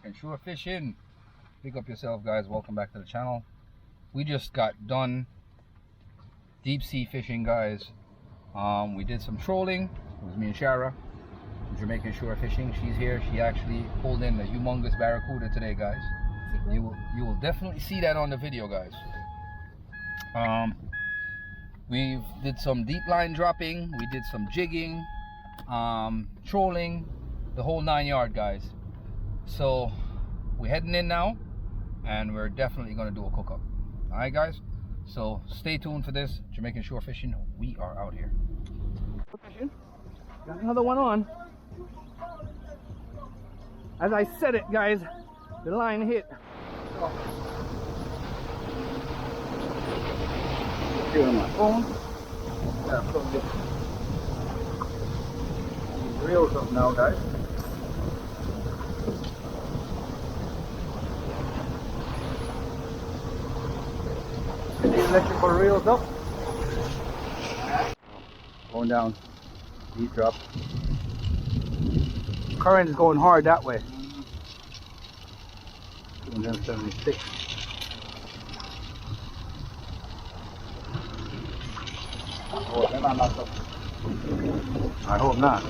Jamaican Shore Fishing. Pick up yourself, guys. Welcome back to the channel. We just got done deep sea fishing, guys. We did some trolling. It was me and Shara, Jamaican Shore Fishing. She's here. She actually pulled in a humongous barracuda today, guys. You will definitely see that on the video, guys. We did some deep line dropping. We did some jigging, trolling, the whole 9 yard, guys. So we're heading in now, and we're definitely going to do a cook up. All right, guys. So stay tuned for this. Jamaican Shore Fishing. We are out here. Got another one on. As I said it, guys, the line hit. On my phone. Yeah, so good. Reels up now, guys. Get the electrical reels up. Going down. Deep drop. Current is going hard that way. 276. I hope not.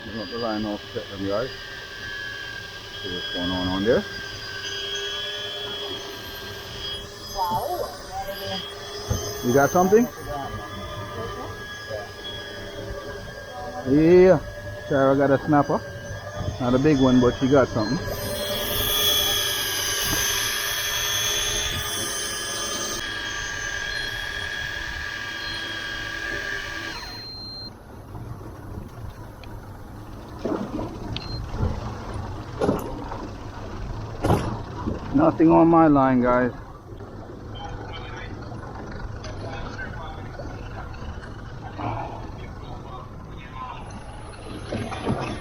You got the line off set them, guys. See what's going on there. You got something? Yeah. Sarah got a snapper. Not a big one, but she got something. Nothing on my line, guys.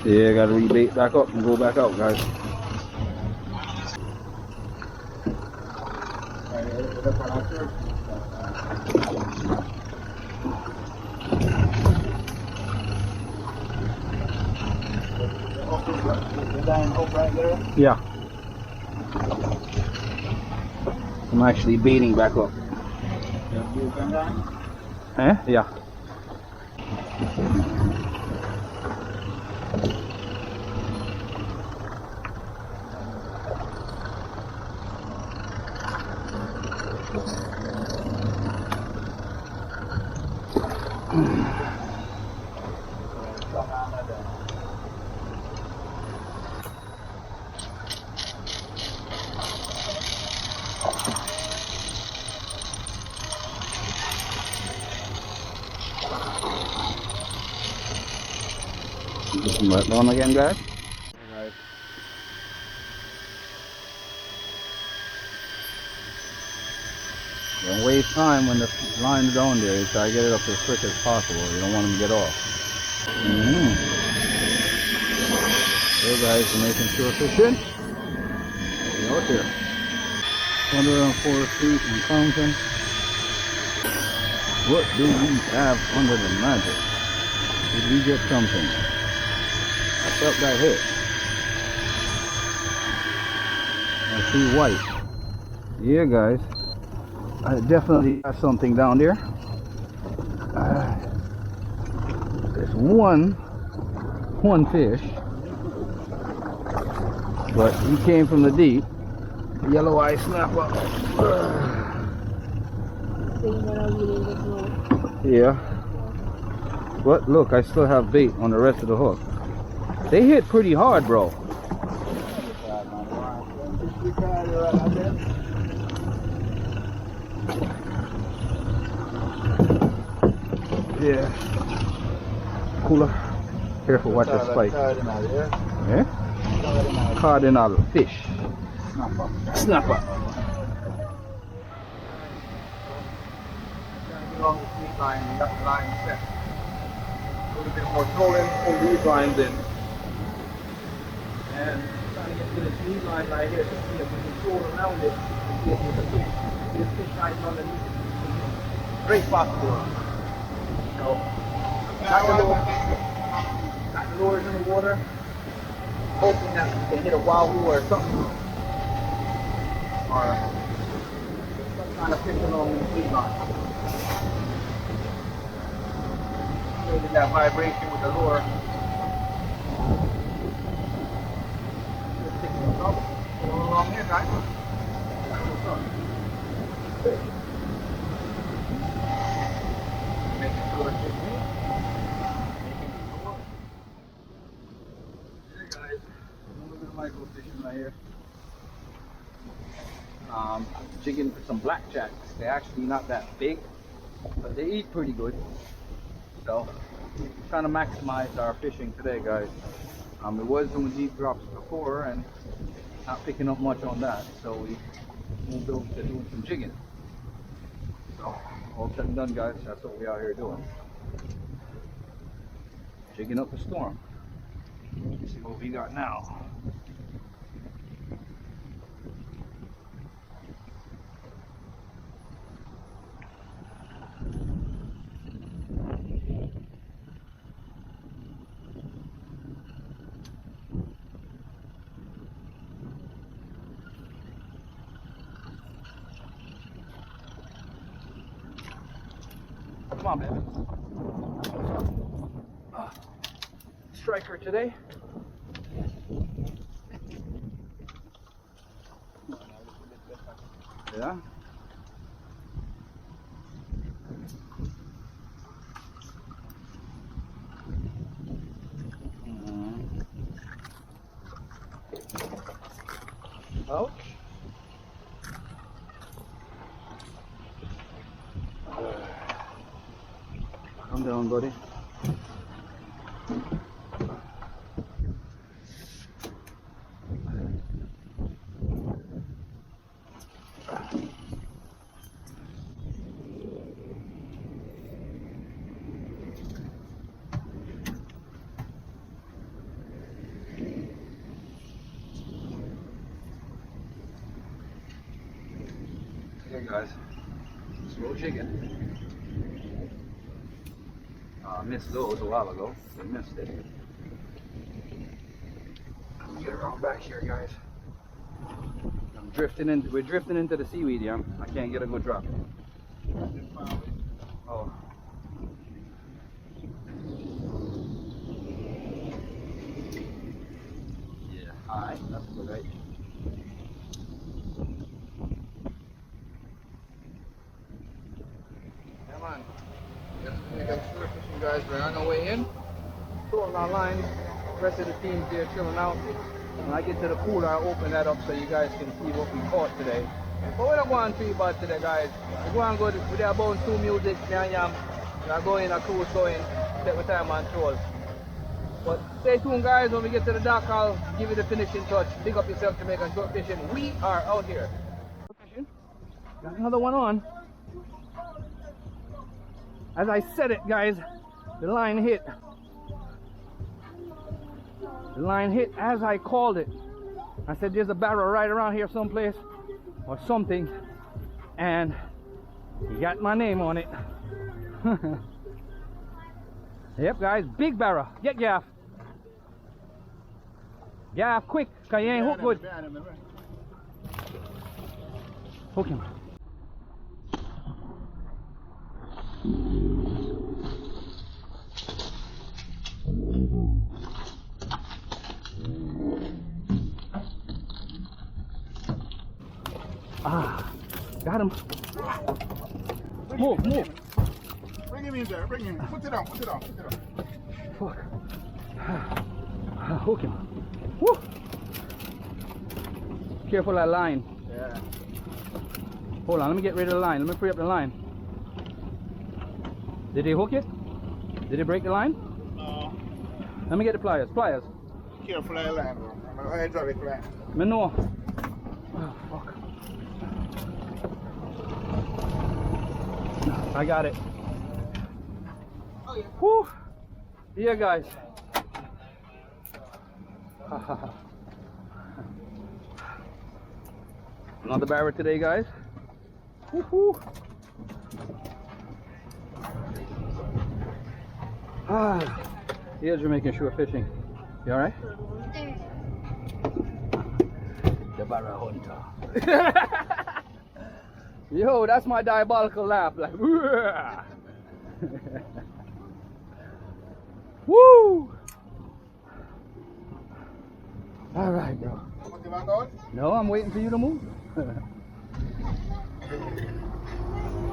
Yeah, gotta rebait back up and go back out, guys. Yeah. I'm actually baiting back up. Eh? Yeah. Right on again, guys. Right. Don't waste time when the line's down there. You try to get it up as quick as possible. You don't want them to get off. Hey guys, Jamaican Shore Fishing. We're out here. 104 feet and counting. What do we have under the magic? Did we get something? I felt that hit. I see white. Yeah, guys. I definitely got something down there. There's one fish, but he came from the deep. Yellow eye snapper. Yeah. But look, I still have bait on the rest of the hook. They hit pretty hard, bro. Yeah. Cooler. Careful, watch the spike. Yeah? Cardinal fish. Snapper. Line set. A little bit more trolling, pull these lines in. And trying to get to this lead line right here to see if we can troll around it and see if we can fish. This fish right underneath it. Great spot for us. So, got the lures in the water. hoping that we can hit a wahoo or something, or some kind of fish along the feed line. Creating that vibration with the lure. Just picking us up. Going along here, guys. What's up? Making sure it's just me. Hey guys, a little bit of micro fishing right here. Jigging for some blackjacks. They're actually not that big, but they eat pretty good. So, trying to maximize our fishing today, guys. We was doing deep drops before and not picking up much on that, so we moved over to doing some jigging. So, all said and done, guys, that's what we are here doing. Jigging up a storm. Let's see what we got now. Come on, baby. Striker today. Yeah. Ouch. Calm down, buddy. Here, guys. Slow jigging. Missed those a while ago. We missed it. Let me get around back here, guys. We're drifting into the seaweed, yeah. I can't get a good drop. Oh. Yeah. Alright, that's good, right? Come on. We got shore fishing, guys. We're on our way in. Throwing our line. The rest of the team's there chilling out. When I get to the pool, I'll open that up so you guys can see what we caught today. But we're not going too bad today, guys. We're going good with our bone two music, yam. We're going, our crew's going. Take the time on trolls. But stay tuned, guys. When we get to the dock, I'll give you the finishing touch. Big up yourself, Jamaican short fishing. We are out here. Got another one on. As I said it, guys, the line hit. The line hit as I called it. I said there's a barrel right around here someplace or something, and you got my name on it. Yep, guys, big barrel. Get gaff. Gaff quick, cause you ain't hook good. Hook him. Ah, got him. Move. Bring him in there, bring him in. Put it on. Fuck. Hook him. Woo. Careful that line. Yeah. Hold on, let me get rid of the line. Let me free up the line. Did he hook it? Did he break the line? No. Let me get the pliers. Careful that line, bro. I'm a hydraulic line. Me know. Oh, fuck. I got it. Oh, yeah. Whew. Yeah, guys. Another barrel today, guys. Woohoo! Ah, yeah, Jamaican shore fishing. You alright? There. The barra hunter. Yo, that's my diabolical laugh. Like, woo! Alright, bro. No, I'm waiting for you to move.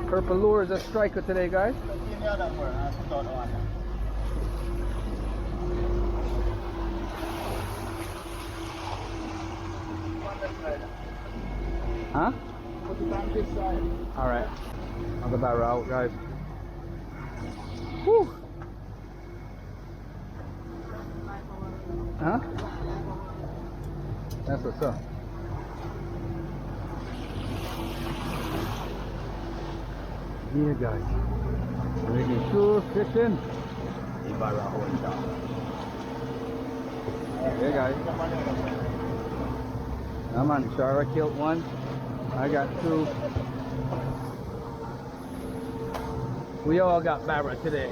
Purple lure is a striker today, guys. Huh? Alright. On the barrel out, guys. Woo! Huh? That's what's up. Yeah, guys. Really sure fishing. Yeah, guys. I'm on Shara killed one. I got two. We all got barra today.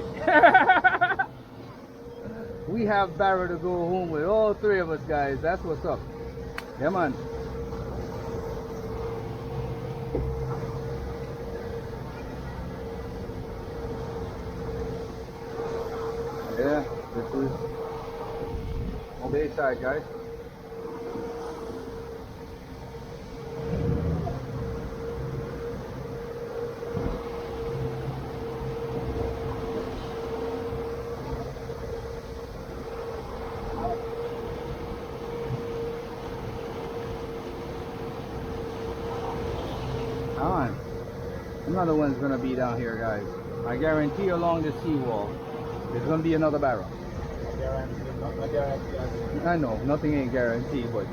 We have barra to go home with, all three of us, guys. That's what's up. Yeah, man. Yeah, this is on the side, guys. On. Another one's gonna be down here, guys. I guarantee along the seawall there's gonna be another barrel. I know nothing ain't guaranteed, but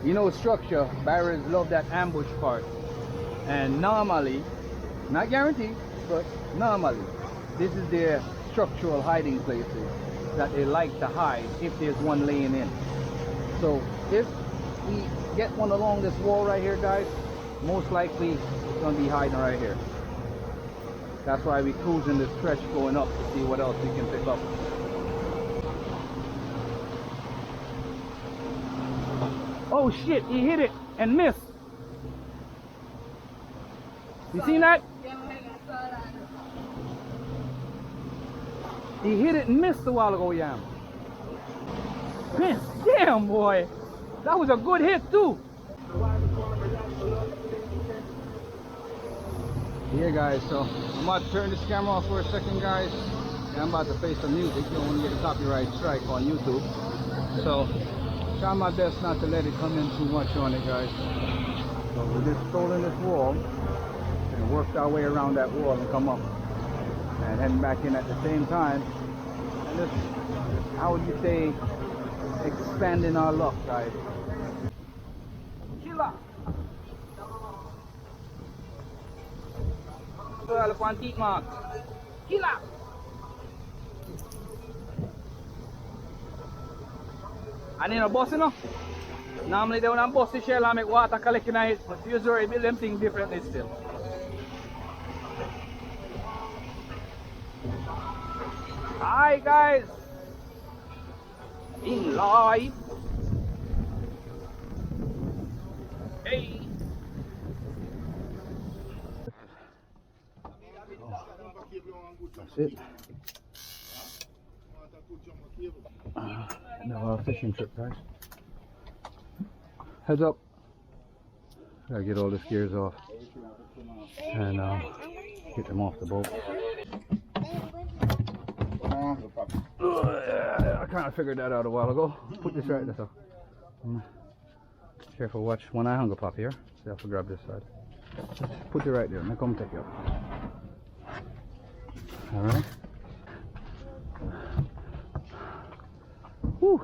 you know structure, barrels love that ambush part. And normally, not guaranteed, but normally, this is their structural hiding places that they like to hide if there's one laying in. So if we get one along this wall right here, guys, most likely it's gonna be hiding right here. That's why we cruising this stretch going up to see what else we can pick up. Oh shit, he hit it and missed. You seen that? He hit it and missed a while ago, Yam. Man, damn boy. That was a good hit too. Yeah guys, so I'm about to turn this camera off for a second, guys. I'm about to play some music. You don't want to get a copyright strike on YouTube. So try my best not to let it come in too much on it, guys. So we just stolen this wall and worked our way around that wall and come up and heading back in at the same time. And just, how would you say, expanding our luck, guys. Killer. Look one teeth mark. Killer. And in a bus, you know. Normally they don't bust the shell and make water collecting on it, but usually build them things differently still. Hi guys. In live. Hey. That's it. Another fishing trip, guys. Heads up. Gotta get all the gears off and get them off the boat. I kind of figured that out a while ago. Put this right there. Careful, watch when I hung up up here. So I have to grab this side. Just put it right there and I'll come take you up. Alright. Whew.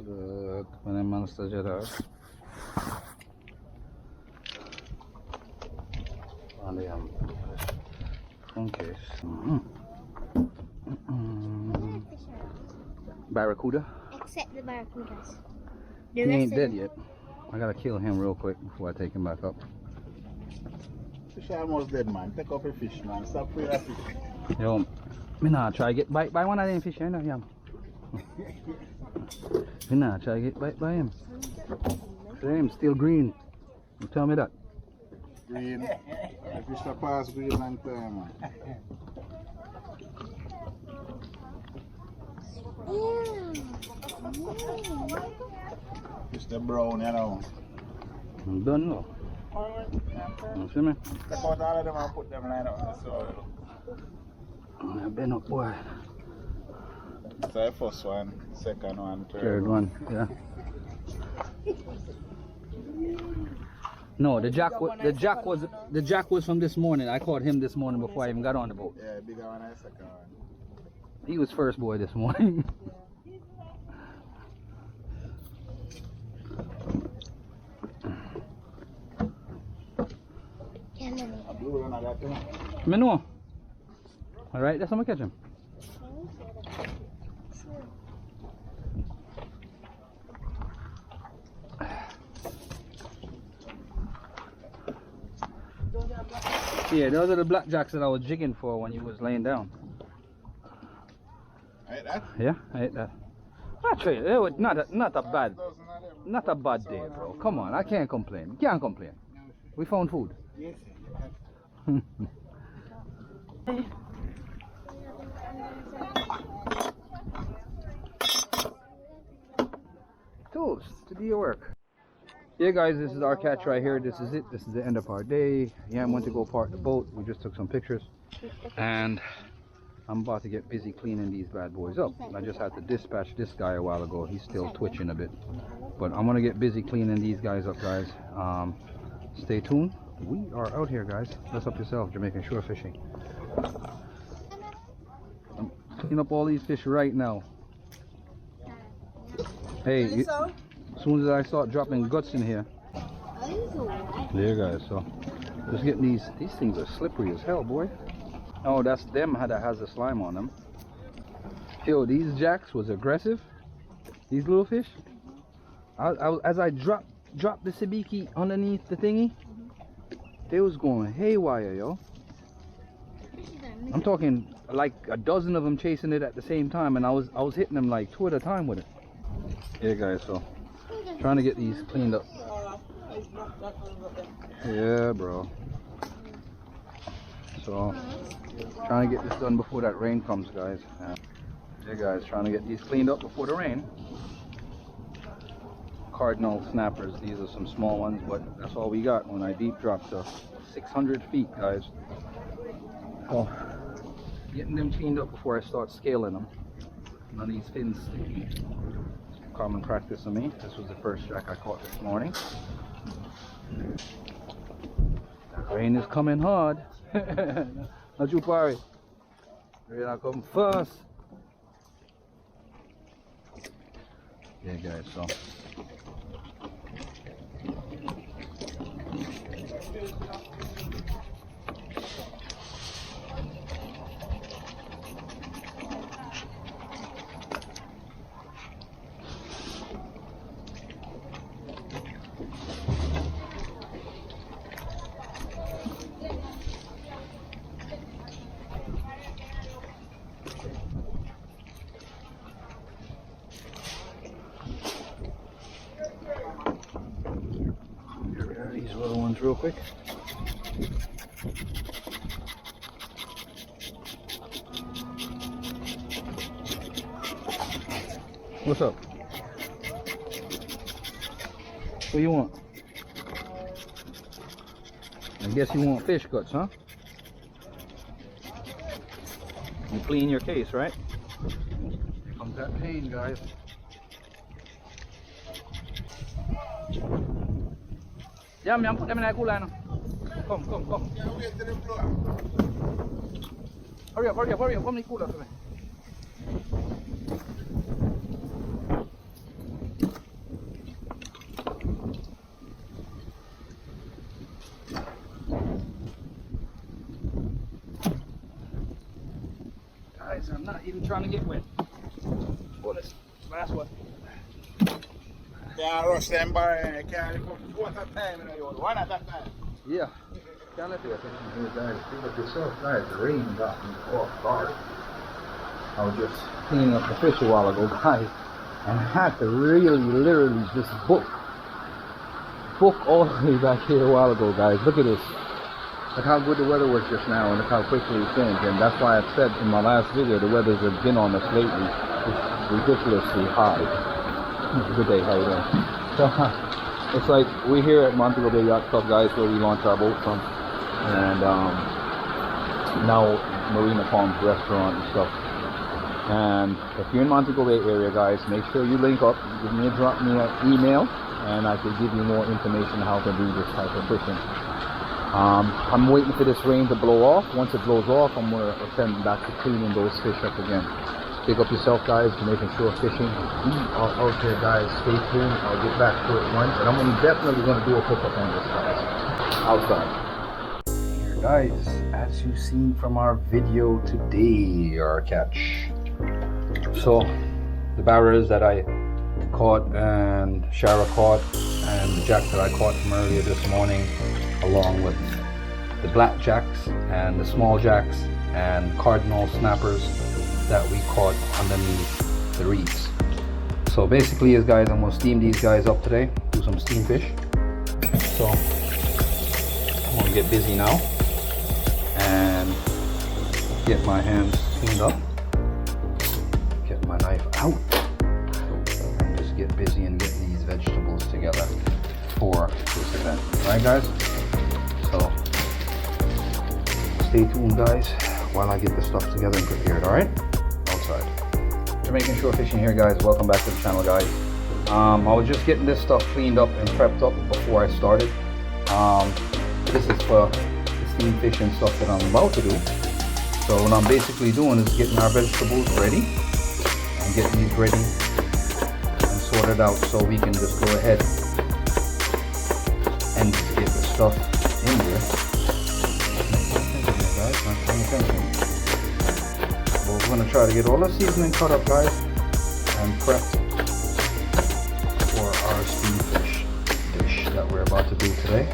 Look, when I'm on the on the phone case. Barracuda. Except the barracudas. He ain't dead yet. I gotta kill him real quick before I take him back up. Fish almost dead, man. Take up a fish, man. Stop afraid of fish. Yo, me nah try get bite by one of them fish, you know, yam. Me nah try get bite by him. Him still green. You tell me that. Green. The fish that pass green long time, man. Fish the brown, you know. I'm done now. You see me? Take out all of them and put them line up on the soil. I've been up, boy. So the first one, second one, Third one, yeah. No, the jack was from this morning. I caught him this morning before I even got on the boat. Yeah, bigger one and second one. He was first boy this morning. A blue one I got too. Me know. Alright, that's how I catch him. Yeah, those are the blackjacks that I was jigging for when you was laying down. I ate that? Yeah, I ate that. Actually, it was not a bad day, bro. Come on, I can't complain. Can't complain. We found food. Yes. Tools to do your work. Yeah guys, this is our catch right here. This is it. This is the end of our day. Yam went to go park the boat. We just took some pictures. And I'm about to get busy cleaning these bad boys up. I just had to dispatch this guy a while ago. He's still twitching a bit. But I'm gonna get busy cleaning these guys up, guys. Stay tuned. We are out here, guys. Dress up yourself, Jamaican shore fishing. I'm cleaning up all these fish right now. Hey, as soon as I start dropping guts in here. There, guys. So just getting these things are slippery as hell, boy. Oh, that's them that has the slime on them. Yo, these jacks was aggressive. These little fish. As I dropped the sabiki underneath the thingy, they was going haywire, yo. I'm talking like a dozen of them chasing it at the same time, and I was hitting them like 2 at a time with it. Yeah, guys. So trying to get these cleaned up. Yeah, bro. So trying to get this done before that rain comes, guys. Yeah, guys, trying to get these cleaned up before the rain. Cardinal snappers. These are some small ones, but that's all we got when I deep dropped to 600 feet, guys. So getting them cleaned up before I start scaling them. None of these fins sticky. Common practice of me. This was the first jack I caught this morning. The rain is coming hard. Not you, Barry. Rain are coming fast. Yeah, guys. So. These little ones real quick. What's up? What do you want? I guess you want fish guts, huh? You clean your case, right? Here comes that pain, guys. Yeah, I'm put them in that cooler now. Come. Hurry up. Come in the cooler for me. I'm not even trying to get wet. Oh, this last one. Can't rush them barren, can't lift up one at a time, you know, one at a time. Yeah. Can't let you here, guys. Pick up yourself, guys. The rain got me off guard. I was just cleaning up the fish a while ago, guys, and I had to really, literally just book all the way back here a while ago, guys. Look at this. Look how good the weather was just now, and look how quickly it changed. And that's why I said in my last video, the weather's have been on us lately. It's ridiculously high. Good day, how you doing? So, it's like we're here at Montego Bay Yacht Club, guys, where we launch our boat from, and now Marina Palms restaurant and stuff. And if you're in Montego Bay area, guys, make sure you link up. Drop me an email, and I can give you more information how to do this type of fishing. I'm waiting for this rain to blow off. Once it blows off, I'm going to send back to cleaning those fish up again. Pick up yourself, guys. You're making sure fishing. We are out there, guys. Stay tuned. I'll get back to it once, and I'm definitely going to do a hookup on this, guys. Outside. Here, guys, as you've seen from our video today, our catch. So, the barras that I caught and Shara caught, and the jack that I caught from earlier this morning, along with the black jacks and the small jacks and cardinal snappers that we caught underneath the reefs. So basically, guys, I'm gonna steam these guys up today, do some steam fish. So I'm gonna get busy now and get my hands cleaned up, get my knife out, and just get busy and get these vegetables together for this event. Alright, guys? So stay tuned, guys, while I get this stuff together and prepared. Alright? Outside. You're making sure fishing here, guys. Welcome back to the channel, guys. I was just getting this stuff cleaned up and prepped up before I started. This is for the steam fishing stuff that I'm about to do. So what I'm basically doing is getting our vegetables ready and getting these ready and sorted out so we can just go ahead and just get the stuff in there. Guys, not paying attention. But we're going to try to get all the seasoning cut up, guys, and prepped for our steam fish dish that we're about to do today.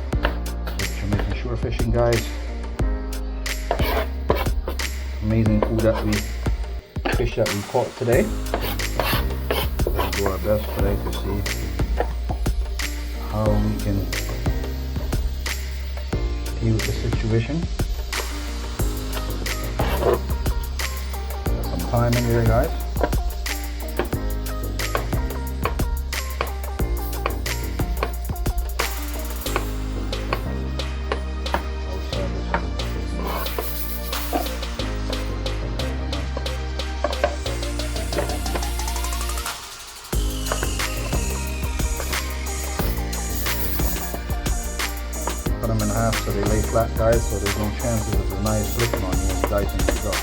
Which you're making sure fishing, guys. Amazing food that fish that we caught today. Let's do our best today to see how we can deal with the situation. Got some time in here, guys. Cut them in half so they lay flat, guys, so there's no chances of the knife slipping on you when you're dicing these up.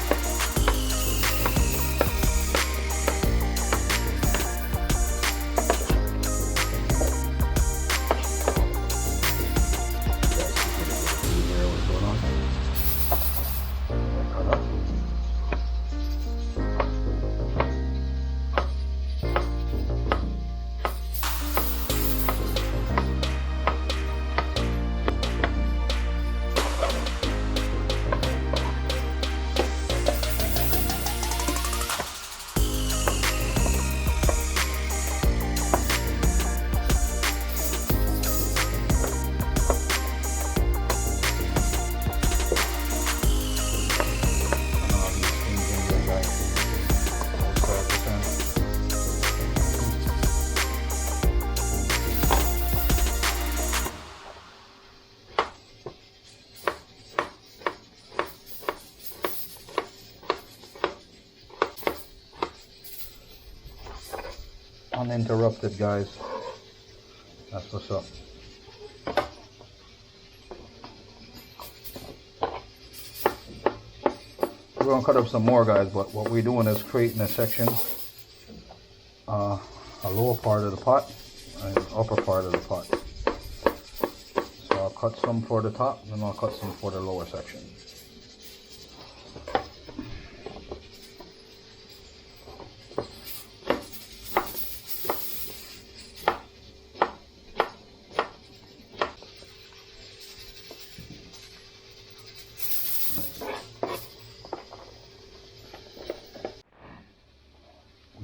Uninterrupted, guys. That's what's up. We're gonna cut up some more, guys, but what we're doing is creating a section, a lower part of the pot and upper part of the pot. So I'll cut some for the top and I'll cut some for the lower section.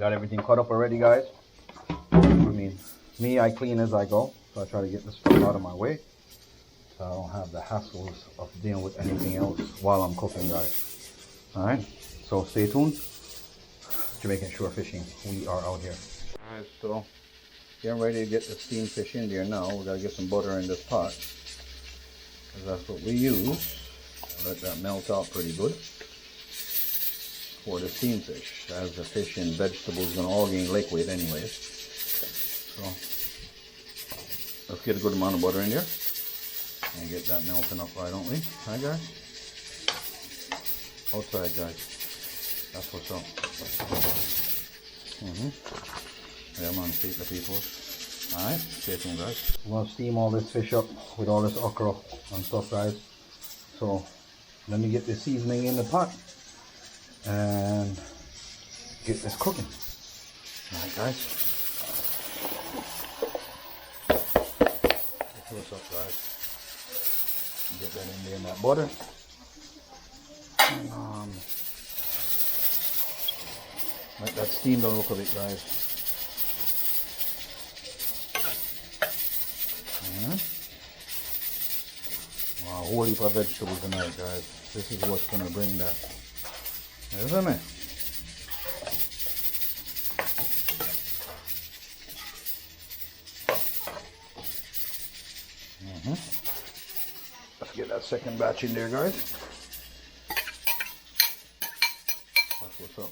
Got everything cut up already, guys. I mean, I clean as I go, so I try to get this stuff out of my way, so I don't have the hassles of dealing with anything else while I'm cooking, guys. All right, so stay tuned. Jamaican Shore Fishing, we are out here. All right, so getting ready to get the steamed fish in there now. We gotta get some butter in this pot, because that's what we use. Let that melt out pretty good for the steamed fish, as the fish and vegetables gonna all gain liquid anyways. So let's get a good amount of butter in there and get that melting up, right, don't we? Right, guys? Outside, guys. That's what's up. Yeah, man, feed the people. Alright, stay tuned, guys. I'm gonna steam all this fish up with all this okra and stuff, guys. So let me get the seasoning in the pot and get this cooking. Alright, guys. What's up, guys? Get that in there in that butter. And, let that steam down a little bit, guys. Wow, whole heap of vegetables tonight, guys. This is what's gonna bring that, isn't it? Let's get that second batch in there, guys. That's what's up.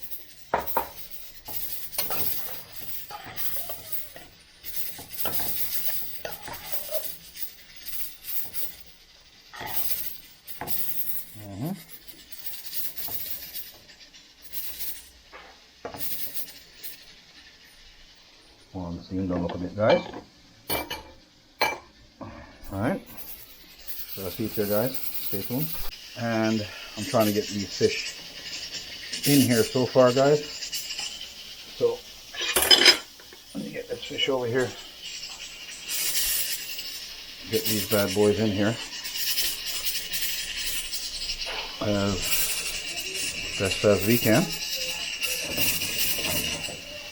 Well, the steam don't look a bit, guys. Alright. So that's it there, guys. Stay tuned. And I'm trying to get these fish in here so far, guys. So let me get this fish over here. Get these bad boys in here as best as we can.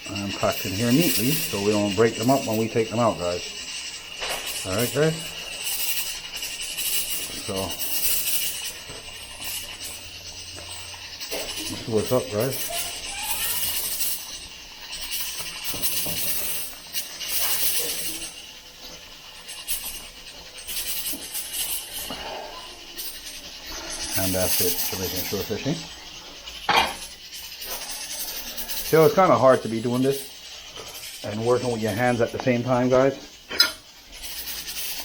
I'm packed in here neatly so we don't break them up when we take them out, guys. Alright, guys. So this is what's up, guys. And that's it, Jamaican Shore Fishing. So it's kind of hard to be doing this and working with your hands at the same time, guys.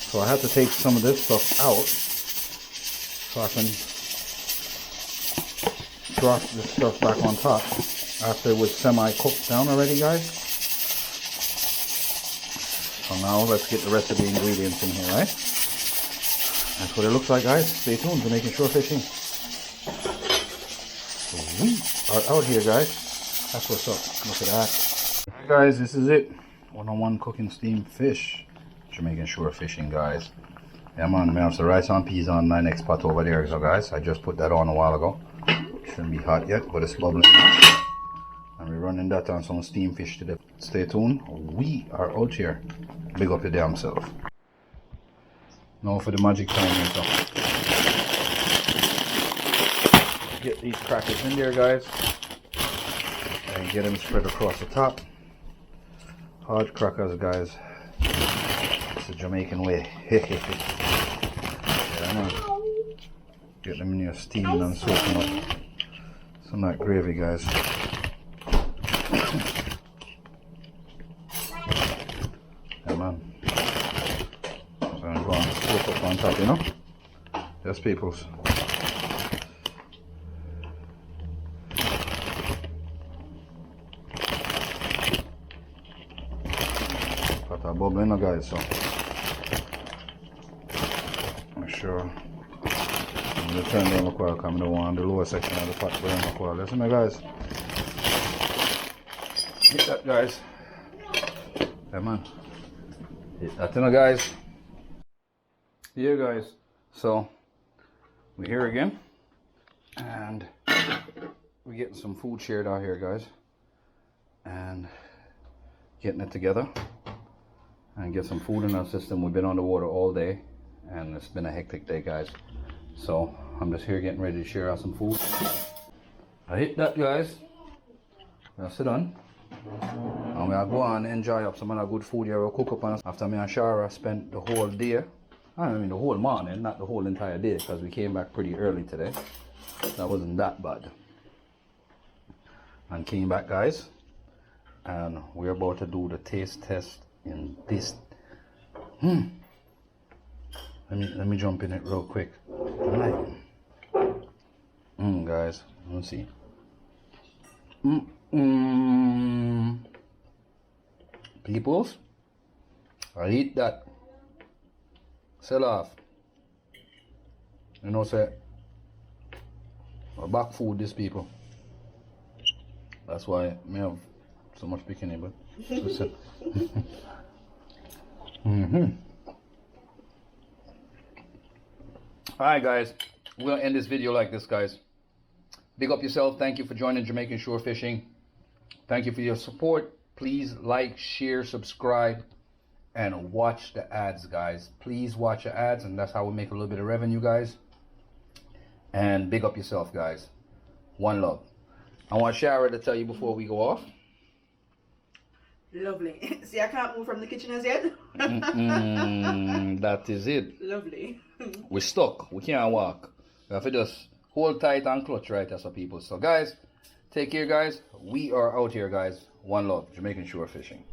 So I have to take some of this stuff out so I can drop this stuff back on top after it was semi-cooked down already, guys. So now let's get the rest of the ingredients in here, right? That's what it looks like, guys. Stay tuned to Jamaican Shore Fishing. We are out here, guys. That's what's up. Look at that. Alright, guys, this is it. One-on-one cooking steamed fish. Jamaican Shore Fishing, guys. Yeah, man, I have the rice and peas on my next pot over there, so guys. I just put that on a while ago. Shouldn't be hot yet, but it's bubbling now. And we're running that on some steamed fish today. Stay tuned. We are out here. Big up your damn self. Now for the magic time and stuff. Get these crackers in there, guys. And get them spread across the top. Hard crackers, guys. It's the Jamaican way. Yeah, man. Get them in here steaming and soaking up some of that gravy, guys. Yeah, man. So I'm going to soak up on top, you know? Yes, peoples. Got that bubble in there, guys, so make sure I'm going to turn down the coil, come down on the lower section of the pot burn the coil. Listen, my guys. Hit that, guys. Yeah, man. Hit that, you know, guys. Yeah, guys. So we're here again, and we're getting some food shared out here, guys. and getting it together and get some food in our system. We've been on the water all day and it's been a hectic day, guys. So I'm just here getting ready to share out some food. I hit that, guys. Now sit down. And we'll go on and enjoy up some other good food here. We'll cook up on us after me and Shara spent the whole day. I mean the whole morning, not the whole entire day, because we came back pretty early today. That wasn't that bad. And came back, guys. And we're about to do the taste test in this. Let me jump in it real quick. Guys, let's see. Peoples, I eat that. Sell off. You know, say, back food, these people. That's why I have so much bikini, but listen. Alright, guys, we're gonna end this video like this, guys. Big up yourself. Thank you for joining Jamaican Shore Fishing. Thank you for your support. Please like, share, subscribe, and watch the ads, guys. Please watch the ads, and that's how we make a little bit of revenue, guys. And big up yourself, guys. One love. I want Shara to tell you before we go off. Lovely. See, I can't move from the kitchen as yet. That is it. Lovely. We're stuck. We can't walk. We have to just hold tight and clutch right as a people. So, guys, take care, guys. We are out here, guys. One love. Jamaican Shore Fishing.